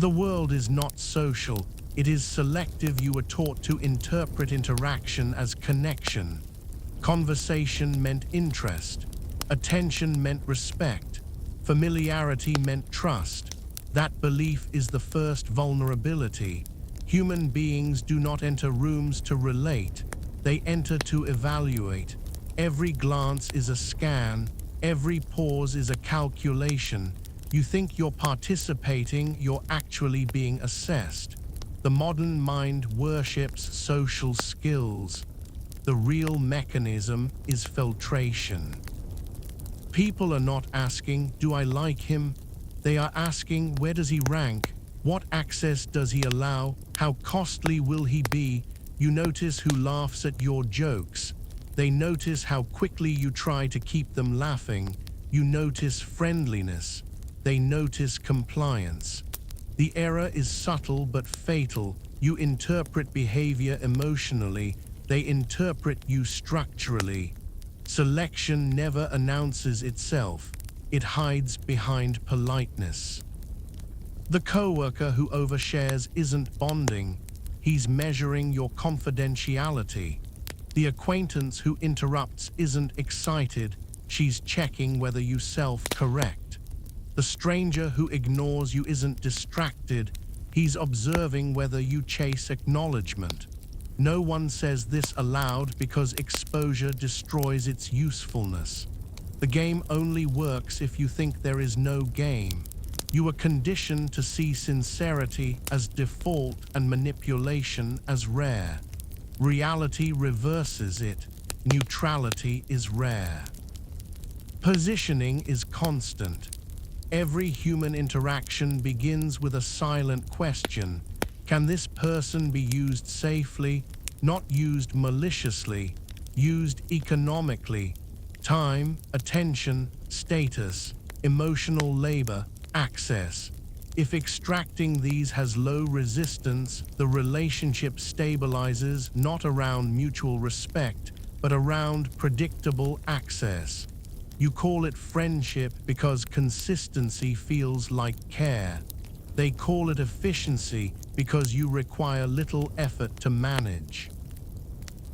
The world is not social, it is selective. You were taught to interpret interaction as connection. Conversation meant interest. Attention meant respect. Familiarity meant trust. That belief is the first vulnerability. Human beings do not enter rooms to relate, they enter to evaluate. Every glance is a scan, every pause is a calculation. You think you're participating, you're actually being assessed. The modern mind worships social skills. The real mechanism is filtration. People are not asking, do I like him? They are asking, where does he rank? What access does he allow? How costly will he be? You notice who laughs at your jokes. They notice how quickly you try to keep them laughing. You notice friendliness. They notice compliance. The error is subtle but fatal. You interpret behavior emotionally. They interpret you structurally. Selection never announces itself. It hides behind politeness. The coworker who overshares isn't bonding. He's measuring your confidentiality. The acquaintance who interrupts isn't excited. She's checking whether you self-correct. The stranger who ignores you isn't distracted. He's observing whether you chase acknowledgement. No one says this aloud because exposure destroys its usefulness. The game only works if you think there is no game. You are conditioned to see sincerity as default and manipulation as rare. Reality reverses it. Neutrality is rare. Positioning is constant. Every human interaction begins with a silent question. Can this person be used safely, not used maliciously, used economically? Time, attention, status, emotional labor, access. If extracting these has low resistance, the relationship stabilizes not around mutual respect, but around predictable access. You call it friendship because consistency feels like care. They call it efficiency because you require little effort to manage.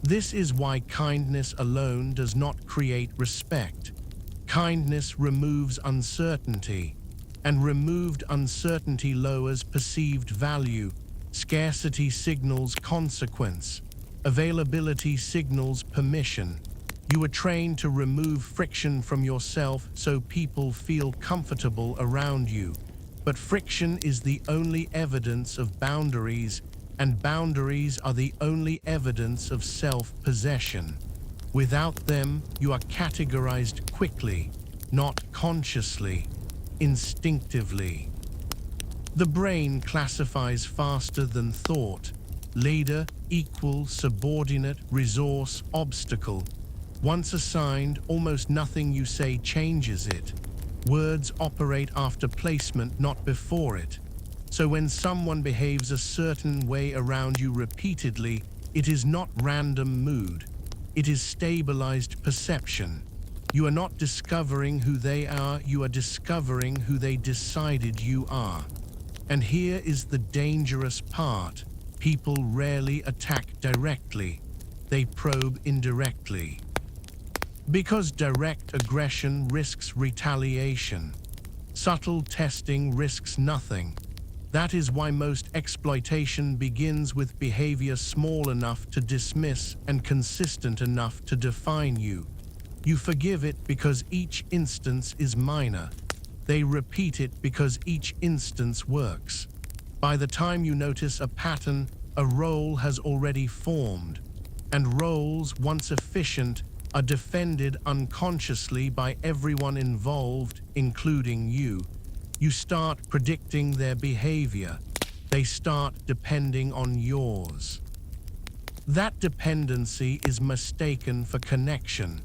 This is why kindness alone does not create respect. Kindness removes uncertainty. And removed uncertainty lowers perceived value. Scarcity signals consequence. Availability signals permission. You are trained to remove friction from yourself so people feel comfortable around you. But friction is the only evidence of boundaries, and boundaries are the only evidence of self-possession. Without them, you are categorized quickly, not consciously. Instinctively. The brain classifies faster than thought. Leader, equal, subordinate, resource, obstacle. Once assigned, almost nothing you say changes it. Words operate after placement, not before it. So when someone behaves a certain way around you repeatedly, it is not random mood. It is stabilized perception. You are not discovering who they are, you are discovering who they decided you are. And here is the dangerous part. People rarely attack directly. They probe indirectly. Because direct aggression risks retaliation. Subtle testing risks nothing. That is why most exploitation begins with behavior small enough to dismiss and consistent enough to define you. You forgive it because each instance is minor. They repeat it because each instance works. By the time you notice a pattern, a role has already formed. And roles, once efficient, are defended unconsciously by everyone involved, including you. You start predicting their behavior. They start depending on yours. That dependency is mistaken for connection.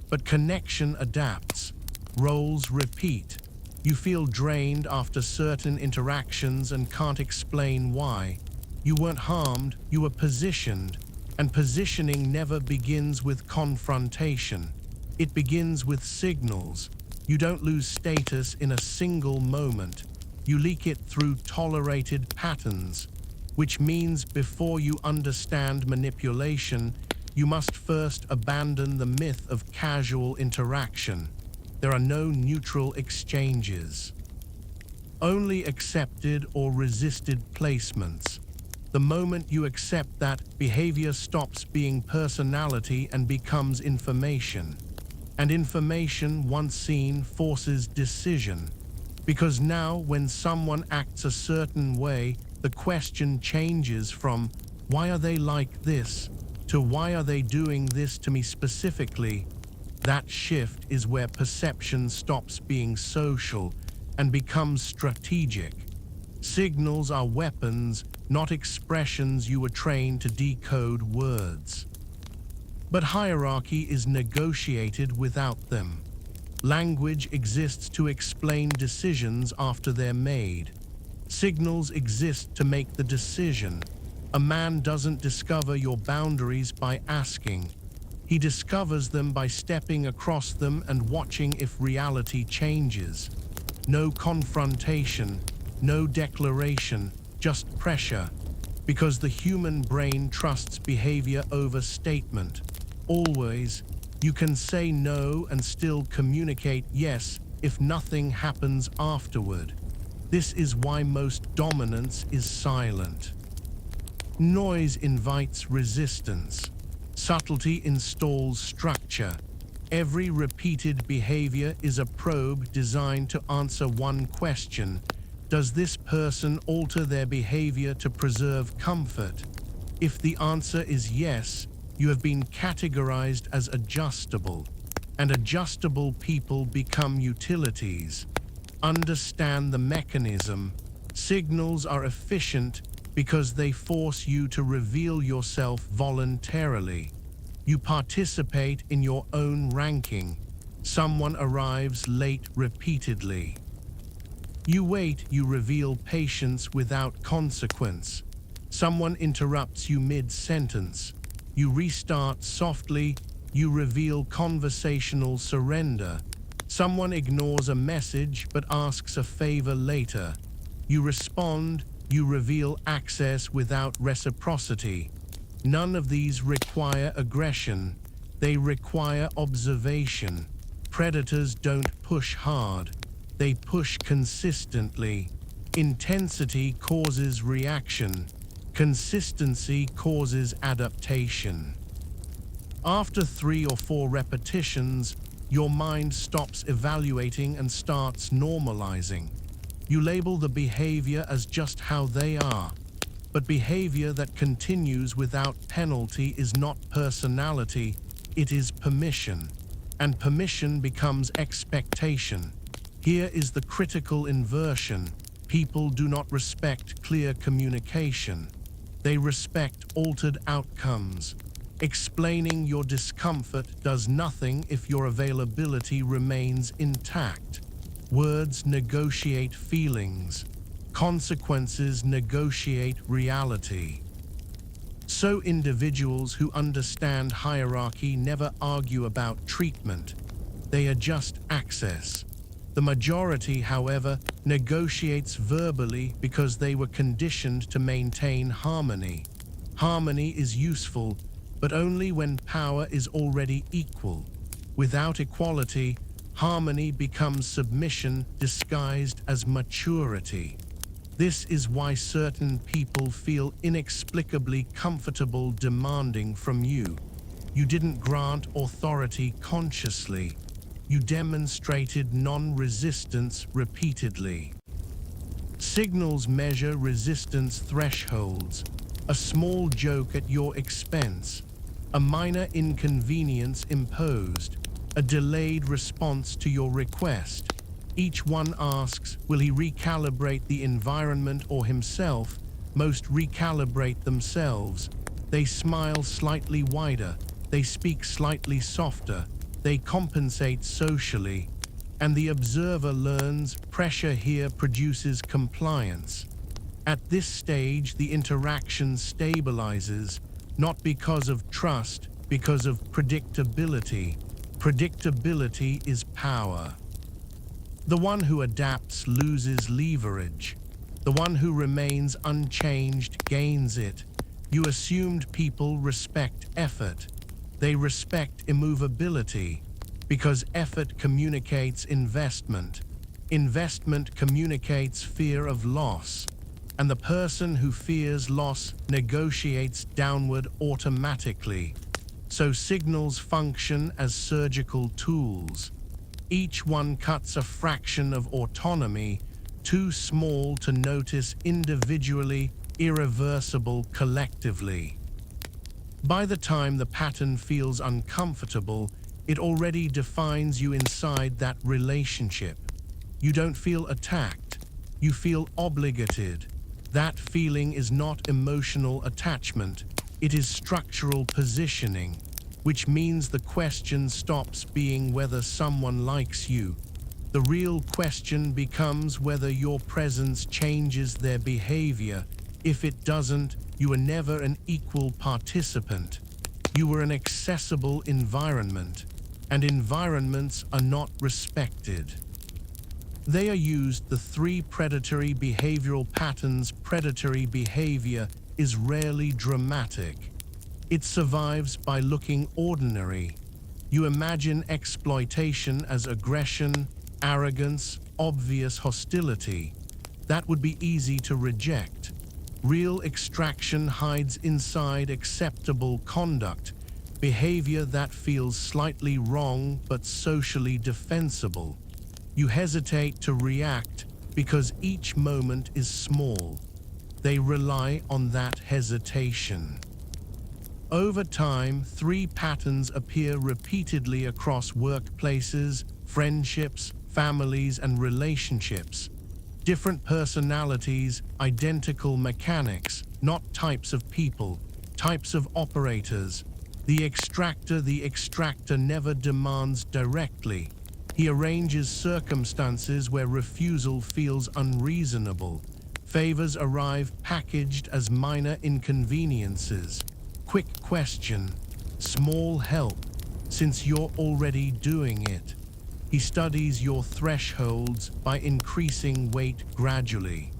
But connection adapts. Roles repeat. You feel drained after certain interactions and can't explain why. You weren't harmed, you were positioned. And positioning never begins with confrontation. It begins with signals. You don't lose status in a single moment. You leak it through tolerated patterns, which means before you understand manipulation, you must first abandon the myth of casual interaction. There are no neutral exchanges, only accepted or resisted placements. The moment you accept that, behavior stops being personality and becomes information. And information, once seen, forces decision. Because now, when someone acts a certain way, the question changes from, why are they like this, to why are they doing this to me specifically? That shift is where perception stops being social and becomes strategic. Signals are weapons, not expressions you were trained to decode words. But hierarchy is negotiated without them. Language exists to explain decisions after they're made. Signals exist to make the decision. A man doesn't discover your boundaries by asking. He discovers them by stepping across them and watching if reality changes. No confrontation, no declaration, just pressure. Because the human brain trusts behavior over statement. Always, you can say no and still communicate yes if nothing happens afterward. This is why most dominance is silent. Noise invites resistance. Subtlety installs structure. Every repeated behavior is a probe designed to answer one question. Does this person alter their behavior to preserve comfort? If the answer is yes, you have been categorized as adjustable, and adjustable people become utilities. Understand the mechanism. Signals are efficient because they force you to reveal yourself voluntarily. You participate in your own ranking. Someone arrives late repeatedly. You wait, you reveal patience without consequence. Someone interrupts you mid-sentence. You restart softly, you reveal conversational surrender. Someone ignores a message but asks a favor later. You respond, you reveal access without reciprocity. None of these require aggression. They require observation. Predators don't push hard. They push consistently. Intensity causes reaction. Consistency causes adaptation. After 3 or 4 repetitions, your mind stops evaluating and starts normalizing. You label the behavior as just how they are. But behavior that continues without penalty is not personality, it is permission. And permission becomes expectation. Here is the critical inversion. People do not respect clear communication. They respect altered outcomes. Explaining your discomfort does nothing if your availability remains intact. Words negotiate feelings. Consequences negotiate reality. So individuals who understand hierarchy never argue about treatment. They adjust access. The majority, however, negotiates verbally because they were conditioned to maintain harmony. Harmony is useful, but only when power is already equal. Without equality, harmony becomes submission disguised as maturity. This is why certain people feel inexplicably comfortable demanding from you. You didn't grant authority consciously. You demonstrated non-resistance repeatedly. Signals measure resistance thresholds. A small joke at your expense. A minor inconvenience imposed. A delayed response to your request. Each one asks, will he recalibrate the environment or himself? Most recalibrate themselves. They smile slightly wider. They speak slightly softer. They compensate socially. And the observer learns pressure here produces compliance. At this stage, the interaction stabilizes, not because of trust, because of predictability. Predictability is power. The one who adapts loses leverage. The one who remains unchanged gains it. You assumed people respect effort. They respect immovability because effort communicates investment. Investment communicates fear of loss. And the person who fears loss negotiates downward automatically. So signals function as surgical tools. Each one cuts a fraction of autonomy, too small to notice individually, irreversible collectively. By the time the pattern feels uncomfortable, it already defines you inside that relationship. You don't feel attacked, you feel obligated. That feeling is not emotional attachment, it is structural positioning, which means the question stops being whether someone likes you. The real question becomes whether your presence changes their behavior. If it doesn't, you are never an equal participant. You were an accessible environment, and environments are not respected. They are used the three predatory behavioral patterns. Predatory behavior is rarely dramatic. It survives by looking ordinary. You imagine exploitation as aggression, arrogance, obvious hostility. That would be easy to reject. Real extraction hides inside acceptable conduct, behavior that feels slightly wrong but socially defensible. You hesitate to react because each moment is small. They rely on that hesitation. Over time, three patterns appear repeatedly across workplaces, friendships, families, and relationships. Different personalities, identical mechanics, not types of people, types of operators. The extractor never demands directly. He arranges circumstances where refusal feels unreasonable. Favors arrive packaged as minor inconveniences. Quick question, small help, since you're already doing it. He studies your thresholds by increasing weight gradually.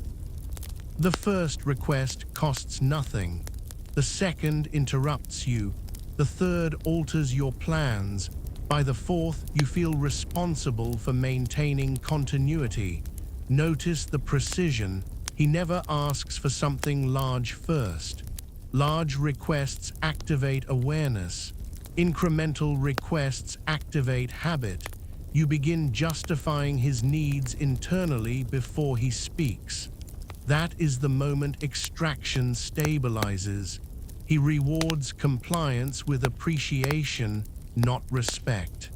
The first request costs nothing. The second interrupts you. The third alters your plans. By the fourth, you feel responsible for maintaining continuity. Notice the precision. He never asks for something large first. Large requests activate awareness. Incremental requests activate habit. You begin justifying his needs internally before he speaks. That is the moment extraction stabilizes. He rewards compliance with appreciation, not respect.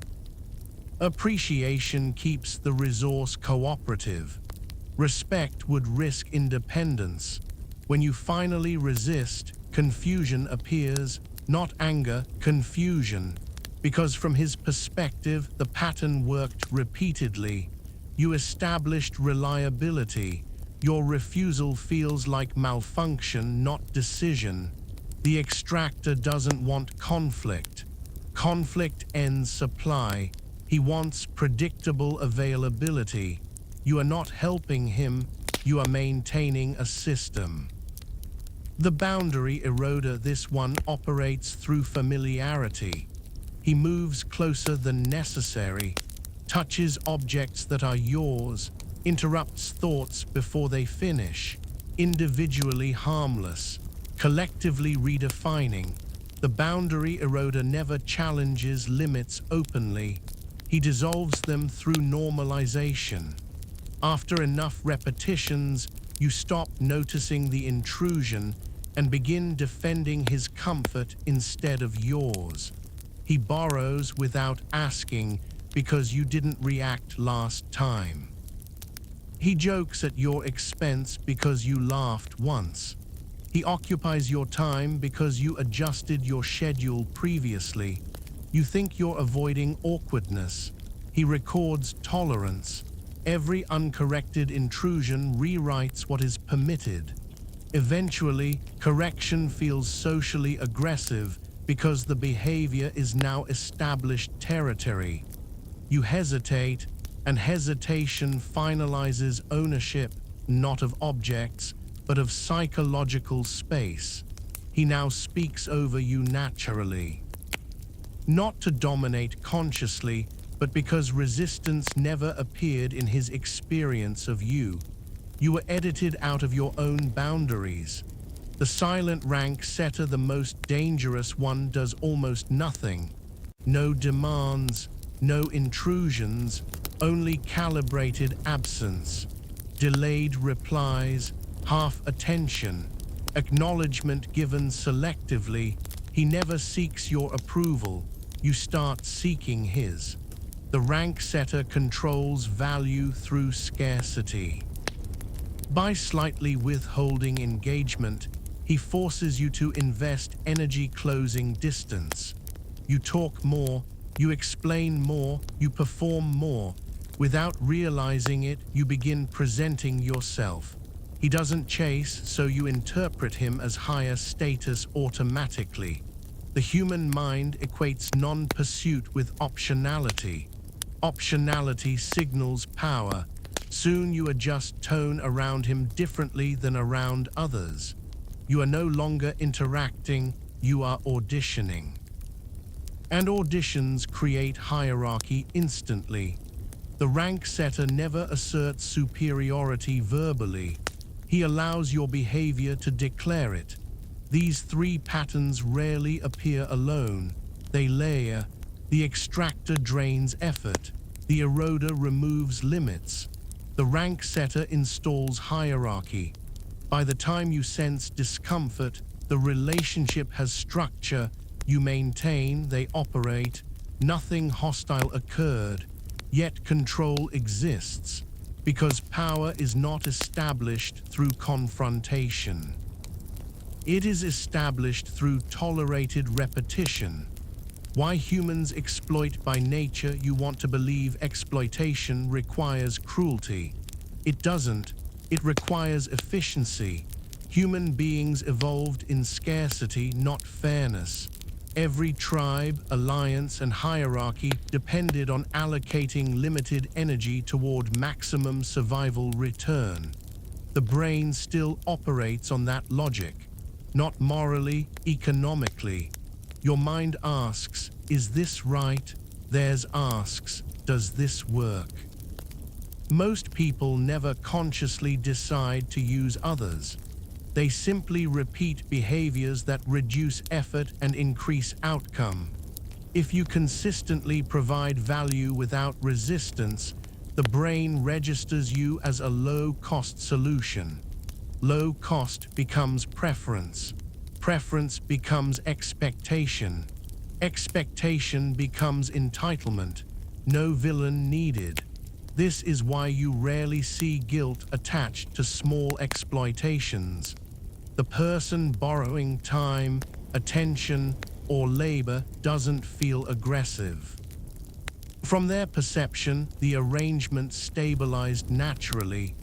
Appreciation keeps the resource cooperative. Respect would risk independence. When you finally resist, confusion appears, not anger, confusion. Because from his perspective, the pattern worked repeatedly. You established reliability. Your refusal feels like malfunction, not decision. The extractor doesn't want conflict. Conflict ends supply. He wants predictable availability. You are not helping him, you are maintaining a system. The boundary eroder, this one operates through familiarity. He moves closer than necessary, touches objects that are yours, interrupts thoughts before they finish, individually harmless, collectively redefining. The boundary eroder never challenges limits openly. He dissolves them through normalization. After enough repetitions, you stop noticing the intrusion and begin defending his comfort instead of yours. He borrows without asking because you didn't react last time. He jokes at your expense because you laughed once. He occupies your time because you adjusted your schedule previously. You think you're avoiding awkwardness. He records tolerance. Every uncorrected intrusion rewrites what is permitted. Eventually, correction feels socially aggressive because the behavior is now established territory. You hesitate, and hesitation finalizes ownership not of objects, but of psychological space. He now speaks over you naturally. Not to dominate consciously, but because resistance never appeared in his experience of you. You were edited out of your own boundaries. The silent rank setter, the most dangerous one, does almost nothing. No demands, no intrusions, only calibrated absence, delayed replies, half attention, acknowledgement given selectively. He never seeks your approval. You start seeking his. The rank setter controls value through scarcity. By slightly withholding engagement, he forces you to invest energy closing distance. You talk more, you explain more, you perform more. Without realizing it, you begin presenting yourself. He doesn't chase, so you interpret him as higher status automatically. The human mind equates non-pursuit with optionality. Optionality signals power. Soon you adjust tone around him differently than around others. You are no longer interacting, you are auditioning. And auditions create hierarchy instantly. The rank setter never asserts superiority verbally. He allows your behavior to declare it. These three patterns rarely appear alone. They layer. The extractor drains effort. The eroder removes limits. The rank setter installs hierarchy. By the time you sense discomfort, the relationship has structure. You maintain, they operate. Nothing hostile occurred, yet control exists, because power is not established through confrontation. It is established through tolerated repetition. Why humans exploit by nature? You want to believe exploitation requires cruelty. It doesn't. It requires efficiency. Human beings evolved in scarcity, not fairness. Every tribe, alliance, and hierarchy depended on allocating limited energy toward maximum survival return. The brain still operates on that logic, not morally, economically. Your mind asks, is this right? Theirs asks, does this work? Most people never consciously decide to use others. They simply repeat behaviors that reduce effort and increase outcome. If you consistently provide value without resistance, the brain registers you as a low-cost solution. Low cost becomes preference. Preference becomes expectation. Expectation becomes entitlement. No villain needed. This is why you rarely see guilt attached to small exploitations. The person borrowing time, attention, or labor doesn't feel aggressive. From their perception, the arrangement stabilized naturally.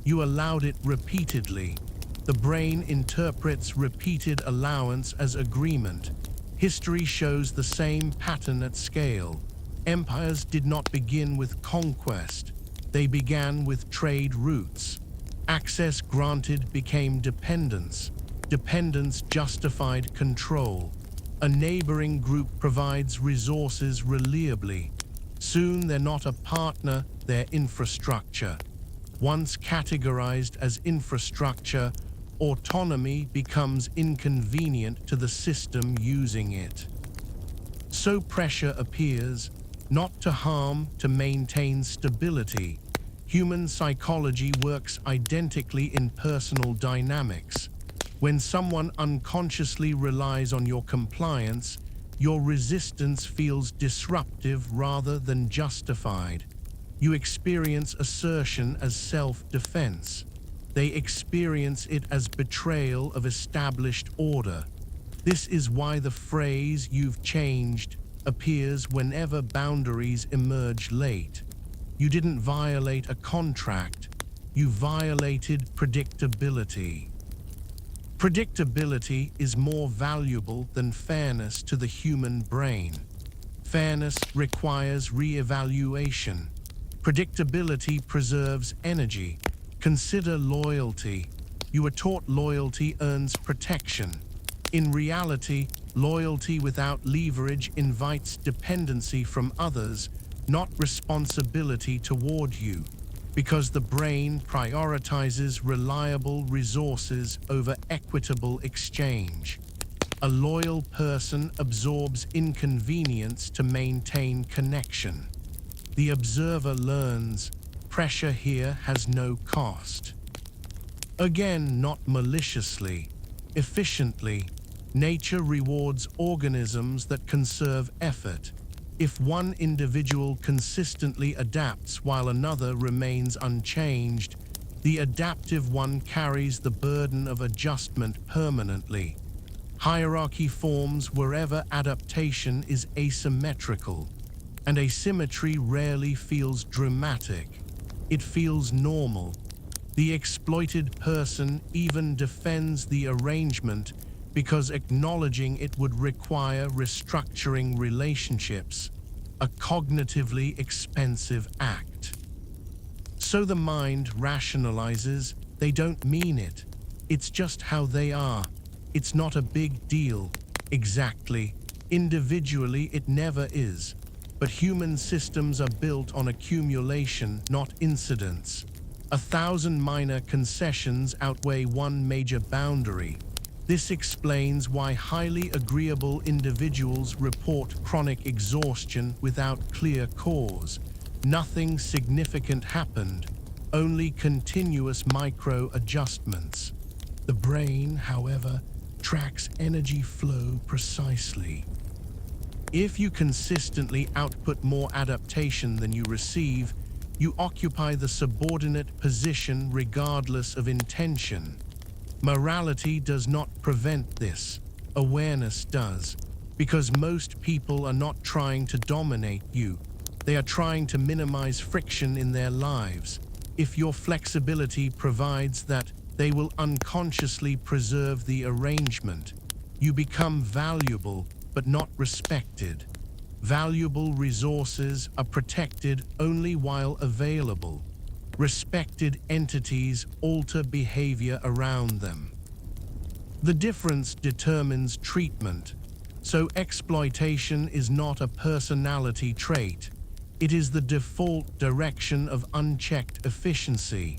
You allowed it repeatedly. The brain interprets repeated allowance as agreement. History shows the same pattern at scale. Empires did not begin with conquest. They began with trade routes. Access granted became dependence. Dependence justified control. A neighboring group provides resources reliably. Soon they're not a partner, they're infrastructure. Once categorized as infrastructure, autonomy becomes inconvenient to the system using it. So pressure appears, not to harm, to maintain stability. Human psychology works identically in personal dynamics. When someone unconsciously relies on your compliance, your resistance feels disruptive rather than justified. You experience assertion as self-defense. They experience it as betrayal of established order. This is why the phrase "you've changed" appears whenever boundaries emerge late. You didn't violate a contract. You violated predictability. Predictability is more valuable than fairness to the human brain. Fairness requires re-evaluation. Predictability preserves energy. Consider loyalty. You were taught loyalty earns protection. In reality, loyalty without leverage invites dependency from others, not responsibility toward you, because the brain prioritizes reliable resources over equitable exchange. A loyal person absorbs inconvenience to maintain connection. The observer learns, pressure here has no cost. Again, not maliciously, efficiently, nature rewards organisms that conserve effort. If one individual consistently adapts while another remains unchanged, the adaptive one carries the burden of adjustment permanently. Hierarchy forms wherever adaptation is asymmetrical, and asymmetry rarely feels dramatic. It feels normal. The exploited person even defends the arrangement because acknowledging it would require restructuring relationships, a cognitively expensive act. So the mind rationalizes, they don't mean it. It's just how they are. It's not a big deal. Exactly. Individually, it never is. But human systems are built on accumulation, not incidence. 1,000 minor concessions outweigh one major boundary. This explains why highly agreeable individuals report chronic exhaustion without clear cause. Nothing significant happened, only continuous micro-adjustments. The brain, however, tracks energy flow precisely. If you consistently output more adaptation than you receive, you occupy the subordinate position regardless of intention. Morality does not prevent this. Awareness does, because most people are not trying to dominate you. They are trying to minimize friction in their lives. If your flexibility provides that, they will unconsciously preserve the arrangement. You become valuable, but not respected. Valuable resources are protected only while available. Respected entities alter behavior around them. The difference determines treatment. So exploitation is not a personality trait. It is the default direction of unchecked efficiency.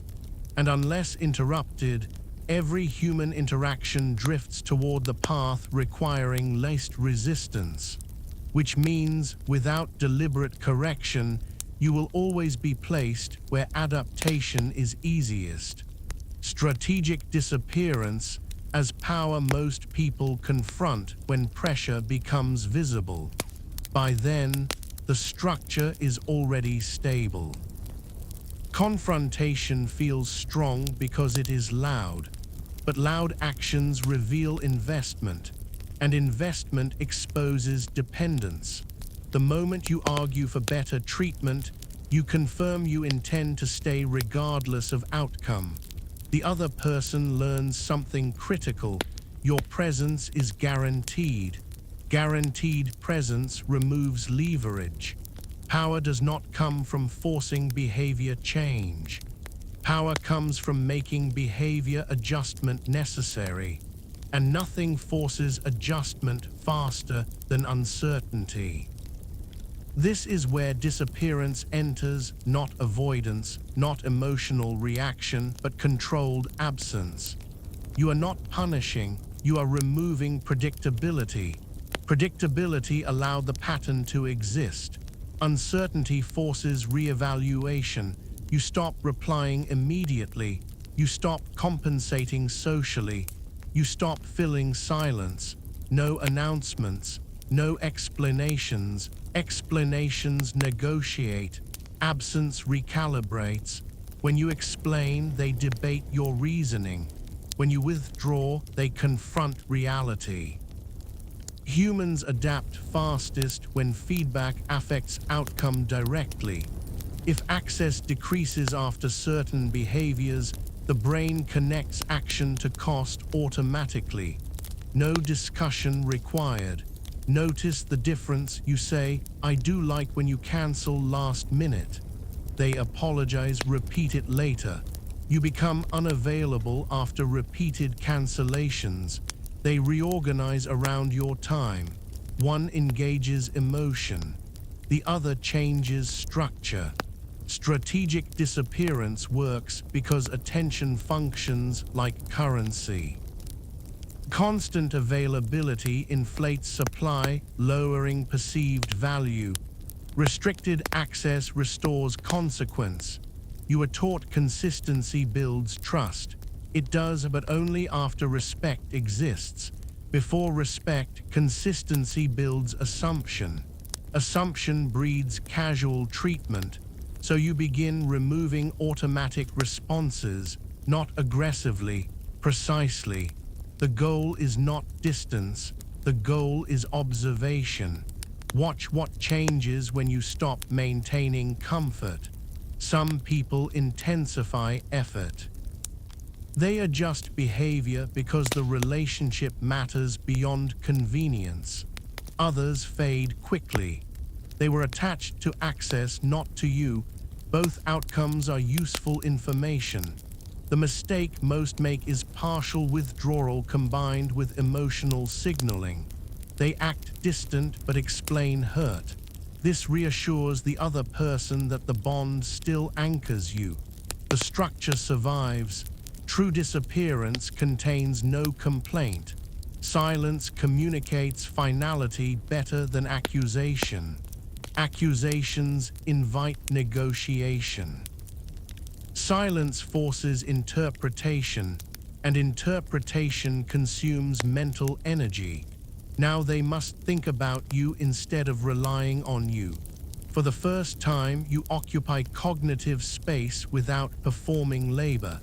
And unless interrupted, every human interaction drifts toward the path requiring least resistance, which means without deliberate correction, you will always be placed where adaptation is easiest. Strategic disappearance as power most people confront when pressure becomes visible. By then, the structure is already stable. Confrontation feels strong because it is loud, but loud actions reveal investment, and investment exposes dependence. The moment you argue for better treatment, you confirm you intend to stay regardless of outcome. The other person learns something critical. Your presence is guaranteed. Guaranteed presence removes leverage. Power does not come from forcing behavior change. Power comes from making behavior adjustment necessary, and nothing forces adjustment faster than uncertainty. This is where disappearance enters, not avoidance, not emotional reaction, but controlled absence. You are not punishing, you are removing predictability. Predictability allowed the pattern to exist. Uncertainty forces reevaluation. You stop replying immediately. You stop compensating socially. You stop filling silence. No announcements. No explanations. Explanations negotiate. Absence recalibrates. When you explain, they debate your reasoning. When you withdraw, they confront reality. Humans adapt fastest when feedback affects outcome directly. If access decreases after certain behaviors, the brain connects action to cost automatically. No discussion required. Notice the difference. You say, "I do like when you cancel last minute." They apologize, repeat it later. You become unavailable after repeated cancellations. They reorganize around your time. One engages emotion. The other changes structure. Strategic disappearance works because attention functions like currency. Constant availability inflates supply, lowering perceived value. Restricted access restores consequence. You are taught consistency builds trust. It does, but only after respect exists. Before respect, consistency builds assumption. Assumption breeds casual treatment. So you begin removing automatic responses, not aggressively, precisely. The goal is not distance, the goal is observation. Watch what changes when you stop maintaining comfort. Some people intensify effort. They adjust behavior because the relationship matters beyond convenience. Others fade quickly. They were attached to access, not to you. Both outcomes are useful information. The mistake most make is partial withdrawal combined with emotional signaling. They act distant but explain hurt. This reassures the other person that the bond still anchors you. The structure survives. True disappearance contains no complaint. Silence communicates finality better than accusation. Accusations invite negotiation. Silence forces interpretation, and interpretation consumes mental energy. Now they must think about you instead of relying on you. For the first time, you occupy cognitive space without performing labor.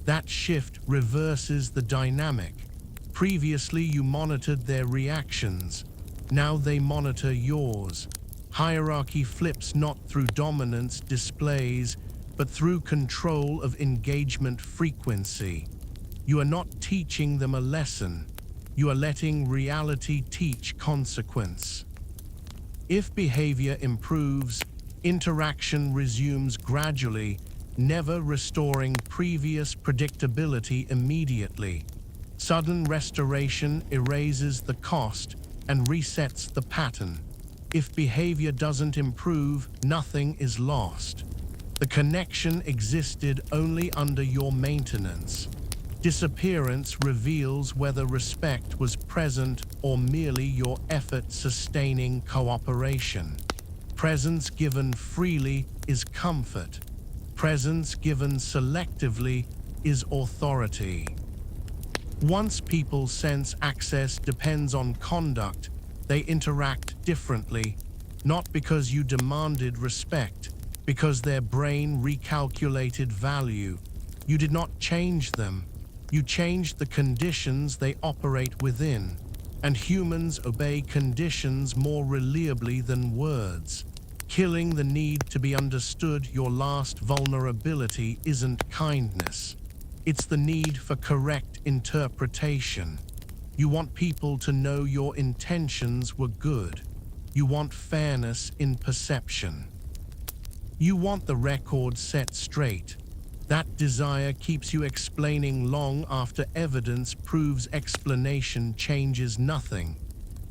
That shift reverses the dynamic. Previously, you monitored their reactions. Now they monitor yours. Hierarchy flips not through dominance displays, but through control of engagement frequency. You are not teaching them a lesson. You are letting reality teach consequence. If behavior improves, interaction resumes gradually, never restoring previous predictability immediately. Sudden restoration erases the cost and resets the pattern. If behavior doesn't improve, nothing is lost. The connection existed only under your maintenance. Disappearance reveals whether respect was present or merely your effort sustaining cooperation. Presence given freely is comfort. Presence given selectively is authority. Once people sense access depends on conduct, they interact differently, not because you demanded respect, because their brain recalculated value. You did not change them. You changed the conditions they operate within, and humans obey conditions more reliably than words. Killing the need to be understood, your last vulnerability, isn't kindness. It's the need for correct interpretation. You want people to know your intentions were good. You want fairness in perception. You want the record set straight. That desire keeps you explaining long after evidence proves explanation changes nothing.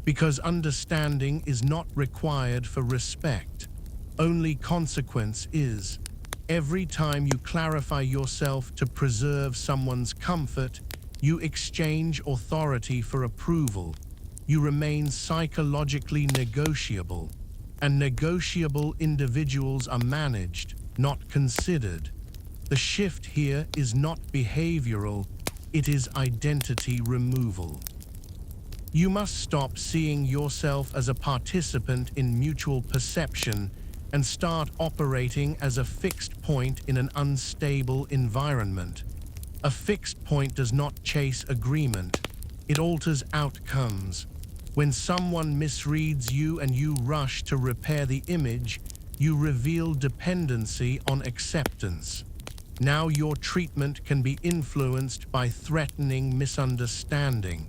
Because understanding is not required for respect. Only consequence is. Every time you clarify yourself to preserve someone's comfort, you exchange authority for approval. You remain psychologically negotiable. And negotiable individuals are managed, not considered. The shift here is not behavioral, it is identity removal. You must stop seeing yourself as a participant in mutual perception and start operating as a fixed point in an unstable environment. A fixed point does not chase agreement, it alters outcomes. When someone misreads you and you rush to repair the image, you reveal dependency on acceptance. Now your treatment can be influenced by threatening misunderstanding.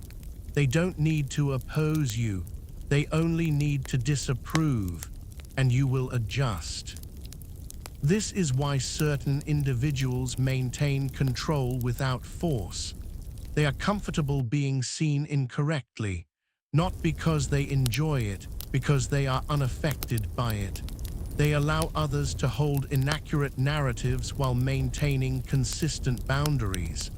They don't need to oppose you, they only need to disapprove, and you will adjust. This is why certain individuals maintain control without force. They are comfortable being seen incorrectly, not because they enjoy it, because they are unaffected by it. They allow others to hold inaccurate narratives while maintaining consistent boundaries.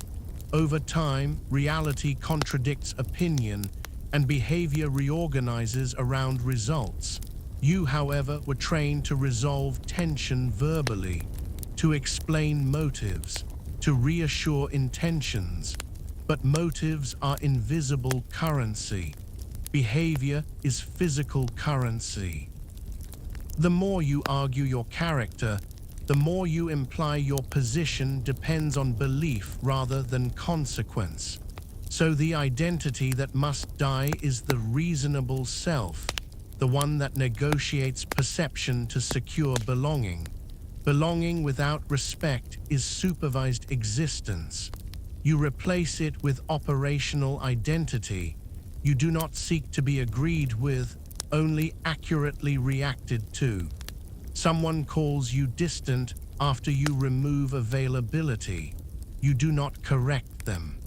Over time, reality contradicts opinion, and behavior reorganizes around results. You, however, were trained to resolve tension verbally, to explain motives, to reassure intentions. But motives are invisible currency. Behavior is physical currency. The more you argue your character, the more you imply your position depends on belief rather than consequence. So the identity that must die is the reasonable self, the one that negotiates perception to secure belonging. Belonging without respect is supervised existence. You replace it with operational identity. You do not seek to be agreed with, only accurately reacted to. Someone calls you distant after you remove availability. You do not correct them.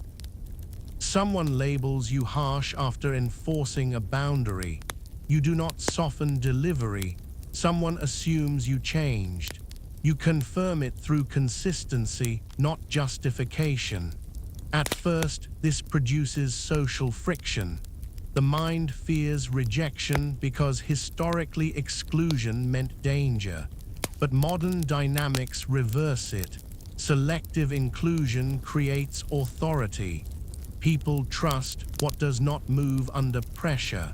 Someone labels you harsh after enforcing a boundary. You do not soften delivery. Someone assumes you changed. You confirm it through consistency, not justification. At first, this produces social friction. The mind fears rejection because historically exclusion meant danger. But modern dynamics reverse it. Selective inclusion creates authority. People trust what does not move under pressure.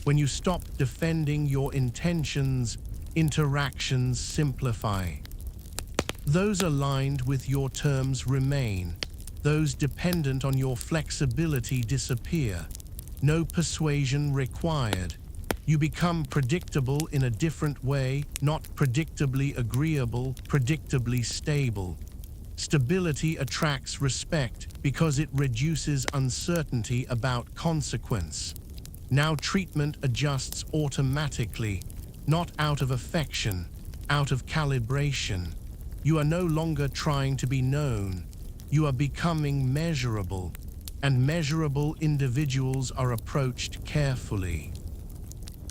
When you stop defending your intentions, interactions simplify. Those aligned with your terms remain. Those dependent on your flexibility disappear. No persuasion required. You become predictable in a different way, not predictably agreeable, predictably stable. Stability attracts respect because it reduces uncertainty about consequence. Now treatment adjusts automatically, not out of affection, out of calibration. You are no longer trying to be known. You are becoming measurable, and measurable individuals are approached carefully.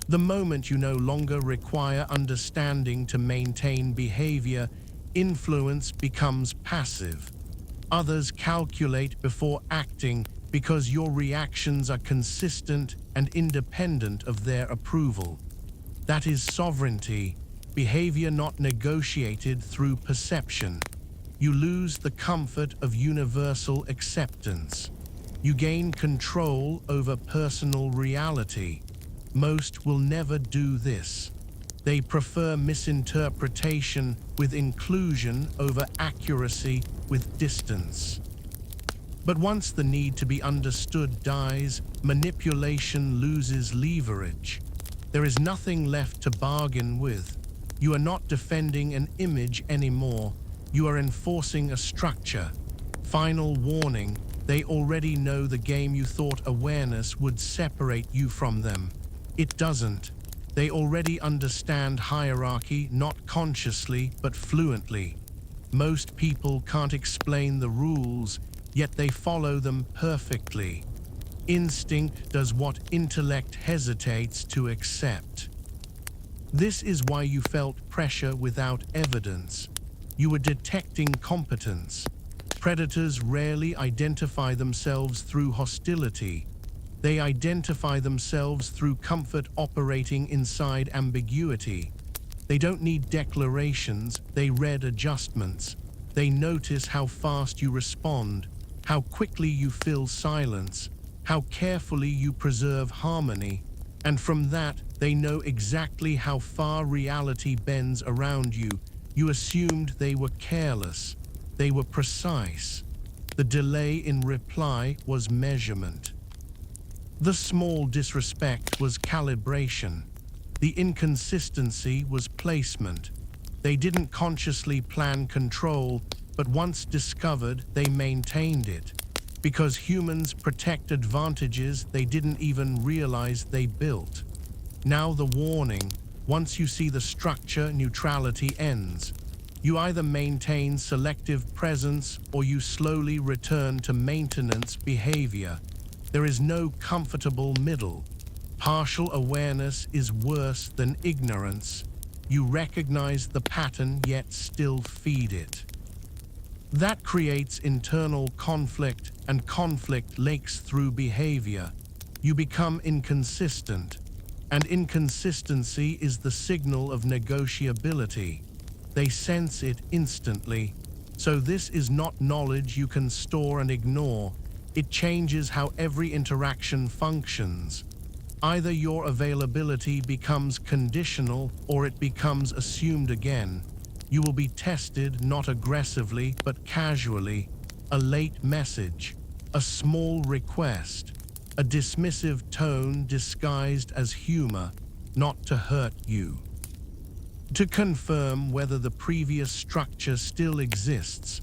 The moment you no longer require understanding to maintain behavior, influence becomes passive. Others calculate before acting because your reactions are consistent and independent of their approval. That is sovereignty, behavior not negotiated through perception. You lose the comfort of universal acceptance. You gain control over personal reality. Most will never do this. They prefer misinterpretation with inclusion over accuracy with distance. But once the need to be understood dies, manipulation loses leverage. There is nothing left to bargain with. You are not defending an image anymore. You are enforcing a structure. Final warning, they already know the game. You thought awareness would separate you from them. It doesn't. They already understand hierarchy, not consciously, but fluently. Most people can't explain the rules, yet they follow them perfectly. Instinct does what intellect hesitates to accept. This is why you felt pressure without evidence. You were detecting competence. Predators rarely identify themselves through hostility. They identify themselves through comfort operating inside ambiguity. They don't need declarations, they read adjustments. They notice how fast you respond, how quickly you fill silence, how carefully you preserve harmony. And from that, they know exactly how far reality bends around you. You assumed they were careless. They were precise. The delay in reply was measurement. The small disrespect was calibration. The inconsistency was placement. They didn't consciously plan control, but once discovered, they maintained it. Because humans protect advantages they didn't even realize they built. Now the warning, once you see the structure, neutrality ends. You either maintain selective presence or you slowly return to maintenance behavior. There is no comfortable middle. Partial awareness is worse than ignorance. You recognize the pattern yet still feed it. That creates internal conflict, and conflict leaks through behavior. You become inconsistent, and inconsistency is the signal of negotiability. They sense it instantly. So this is not knowledge you can store and ignore. It changes how every interaction functions. Either your availability becomes conditional or it becomes assumed again. You will be tested not aggressively but casually. A late message, a small request, a dismissive tone disguised as humor, not to hurt you. To confirm whether the previous structure still exists,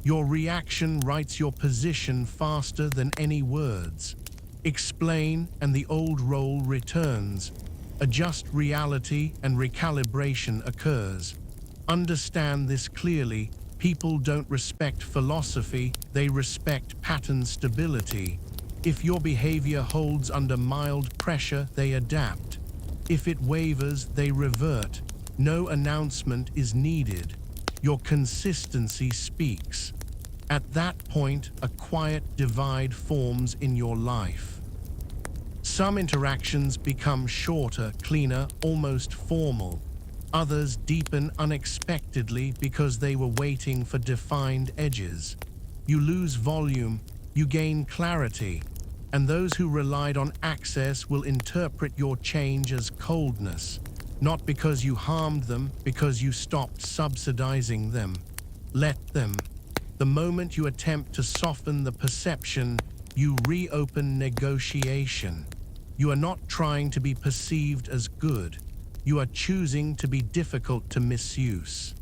your reaction writes your position faster than any words. Explain and the old role returns. Adjust reality and recalibration occurs. Understand this clearly. People don't respect philosophy, they respect pattern stability. If your behavior holds under mild pressure, they adapt. If it wavers, they revert. No announcement is needed. Your consistency speaks. At that point, a quiet divide forms in your life. Some interactions become shorter, cleaner, almost formal. Others deepen unexpectedly because they were waiting for defined edges. You lose volume, you gain clarity, and those who relied on access will interpret your change as coldness. Not because you harmed them, because you stopped subsidizing them. Let them. The moment you attempt to soften the perception, you reopen negotiation. You are not trying to be perceived as good. You are choosing to be difficult to misuse.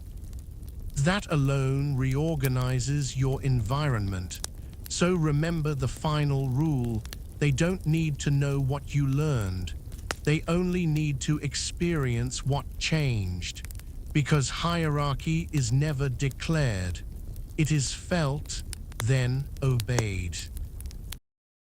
That alone reorganizes your environment. So remember the final rule. They don't need to know what you learned. They only need to experience what changed. Because hierarchy is never declared. It is felt, then obeyed.